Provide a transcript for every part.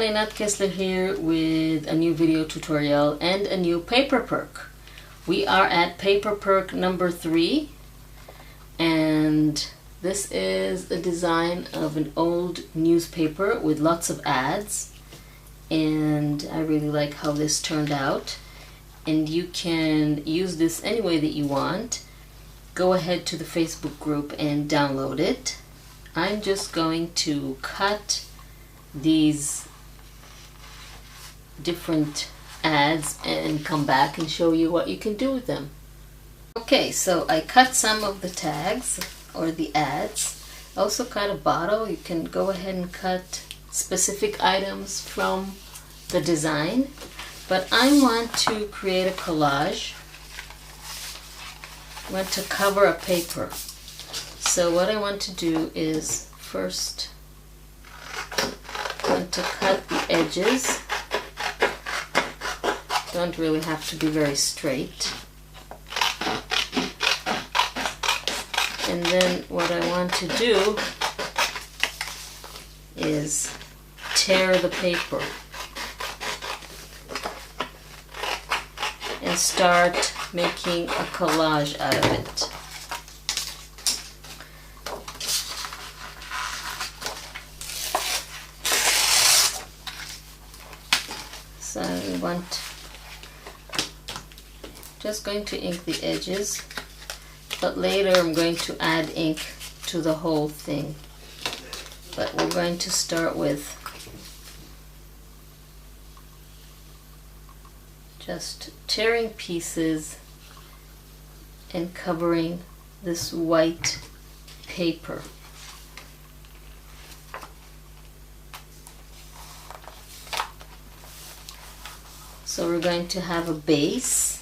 Lynette Kessler here with a new video tutorial and a new paper perk. We are at paper perk number 3, and this is a design of an old newspaper with lots of ads, and I really like how this turned out. And you can use this any way that you want. Go ahead to the Facebook group and download it. I'm just going to cut these different ads and come back and show you what you can do with them. Okay, so I cut some of the tags or the ads. I also cut a bottle. You can go ahead and cut specific items from the design, but I want to create a collage. I want to cover a paper. So what I want to do is first I want to cut the edges. Don't really have to be very straight. And then what I want to do is tear the paper and start making a collage out of it. So I want just going to ink the edges, but later I'm going to add ink to the whole thing. But we're going to start with just tearing pieces and covering this white paper. So we're going to have a base,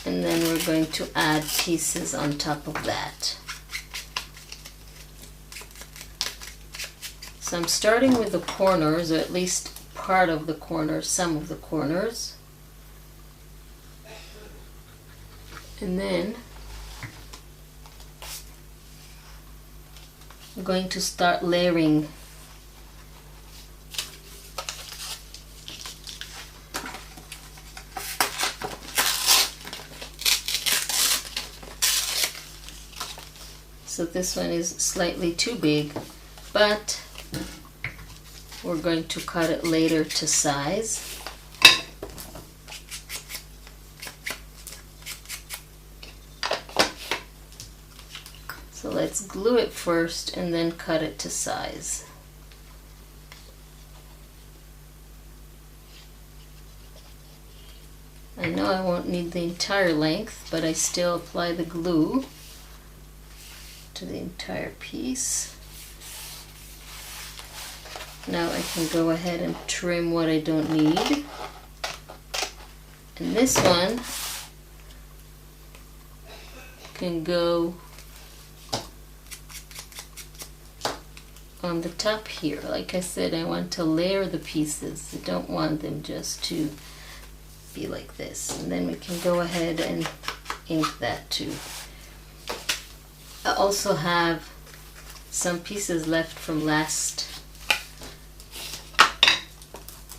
and then we're going to add pieces on top of that. So I'm starting with the corners, or at least part of the corners, some of the corners. And then I'm going to start layering so this one is slightly too big, but we're going to cut it later to size. So let's glue it first and then cut it to size. I know I won't need the entire length, but I still apply the glue to the entire piece. Now I can go ahead and trim what I don't need. And this one can go on the top here. Like I said, I want to layer the pieces. I don't want them just to be like this. And then we can go ahead and ink that too. I also have some pieces left from last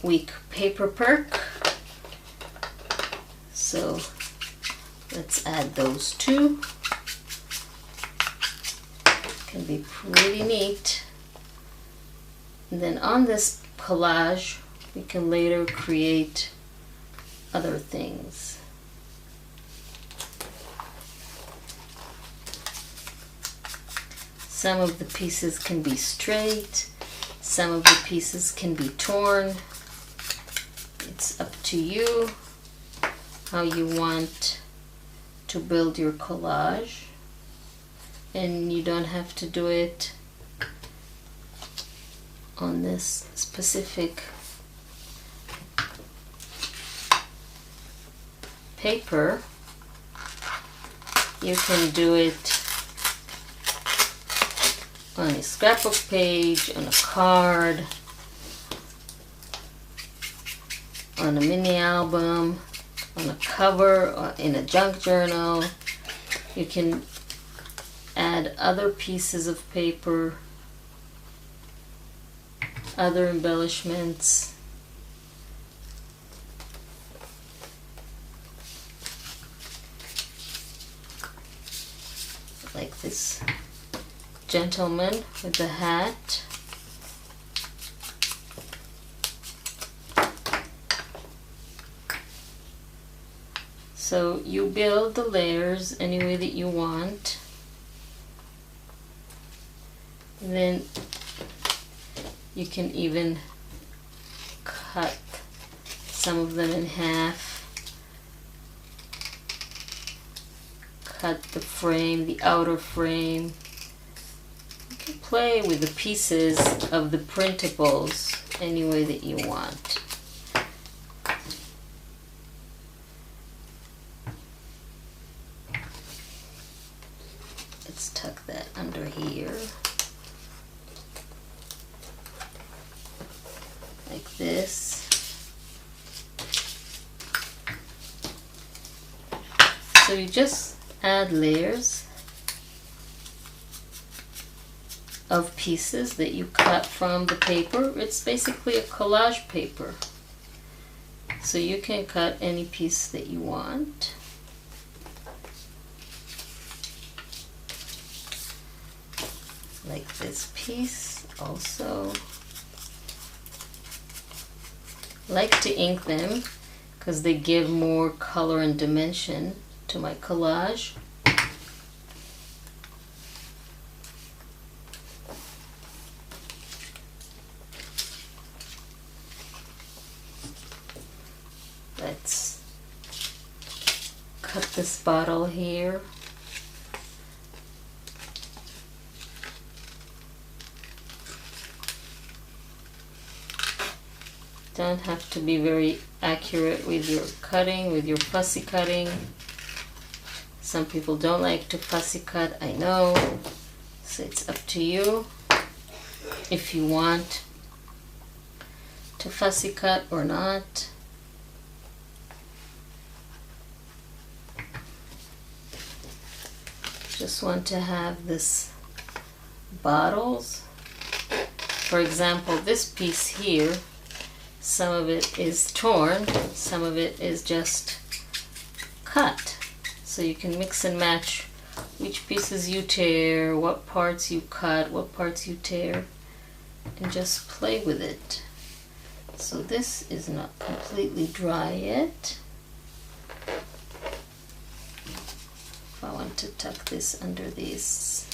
week paper perk, so let's add those too. Can be pretty neat. And then on this collage we can later create other things. Some of the pieces can be straight, some of the pieces can be torn. It's up to you how you want to build your collage, and you don't have to do it on this specific paper. You can do it on a scrapbook page, on a card, on a mini album, on a cover, or in a junk journal. You can add other pieces of paper, other embellishments. Like this gentleman with the hat. So you build the layers any way that you want. And then you can even cut some of them in half. Cut the frame, the outer frame. You can play with the pieces of the printables any way that you want. Let's tuck that under here. Like this. So you just add layers of pieces that you cut from the paper. It's basically a collage paper. So you can cut any piece that you want. Like this piece also. I like to ink them because they give more color and dimension to my collage. Let's cut this bottle here. Don't have to be very accurate with your cutting, with your fussy cutting. Some people don't like to fussy cut, I know. So it's up to you if you want to fussy cut or not. Just want to have this bottles. For example, this piece here, some of it is torn, some of it is just cut. So you can mix and match which pieces you tear, what parts you cut, what parts you tear, and just play with it. So this is not completely dry yet. If I want to tuck this under these,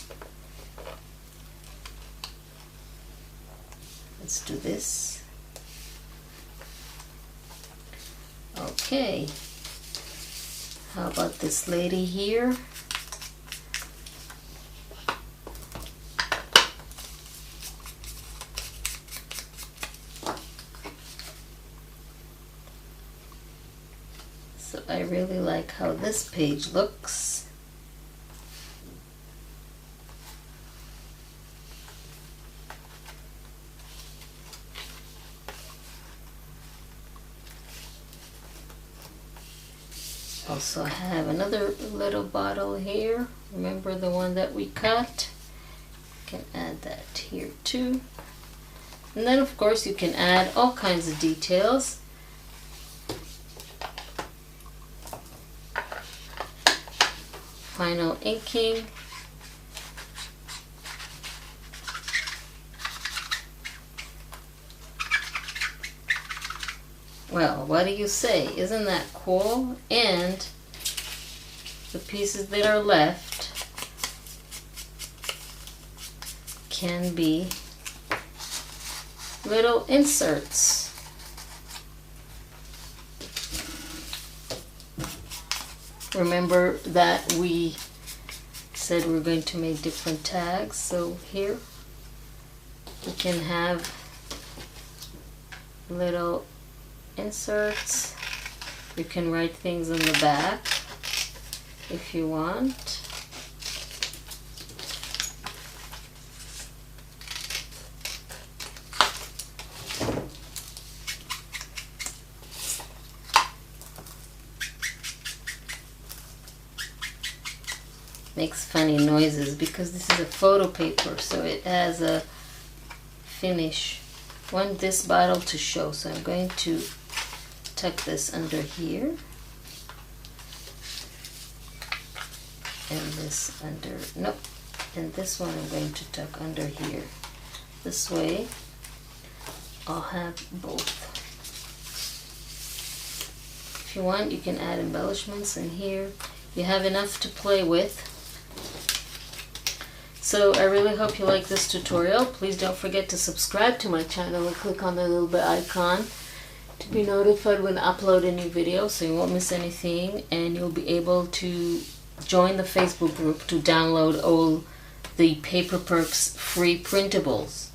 let's do this. Okay, how about this lady here? So I really like how this page looks. Also have another little bottle here. Remember the one that we cut? You can add that here too. And then of course you can add all kinds of details. Final inking. Well, what do you say? Isn't that cool? And the pieces that are left can be little inserts. Remember that we said we're going to make different tags, so here we can have little inserts. You can write things on the back if you want. makes funny noises because this is a photo paper, so it has a finish. I want this bottle to show, so I'm going to tuck this under here and this under, nope, and this one I'm going to tuck under here. This way I'll have both. If you want, you can add embellishments in here. You have enough to play with. So I really hope you like this tutorial. Please don't forget to subscribe to my channel and click on the little bell icon to be notified when I upload a new video, so you won't miss anything, and you'll be able to join the Facebook group to download all the Paper Perks free printables.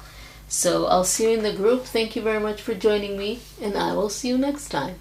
So I'll see you in the group. Thank you very much for joining me, and I will see you next time.